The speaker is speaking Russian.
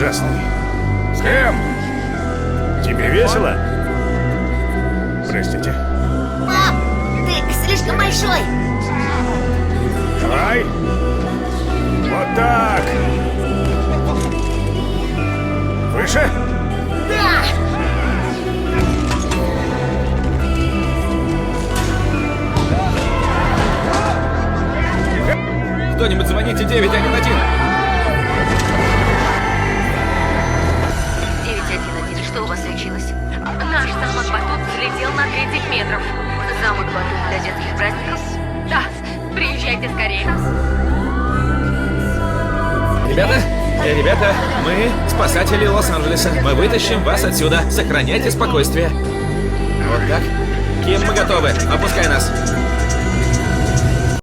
Ясно. Сэм, тебе весело? Простите. Пап, ты слишком большой. Давай. Вот так. Выше? Да! Кто-нибудь звоните 911. 911, что у вас случилось? Наш замок-батут взлетел на 30 метров. Замок-батут для детских праздников? Да, приезжайте скорее. Ребята, мы спасатели Лос-Анджелеса. Мы вытащим вас отсюда. Сохраняйте спокойствие. Вот так. Ким, мы готовы. Опускай нас.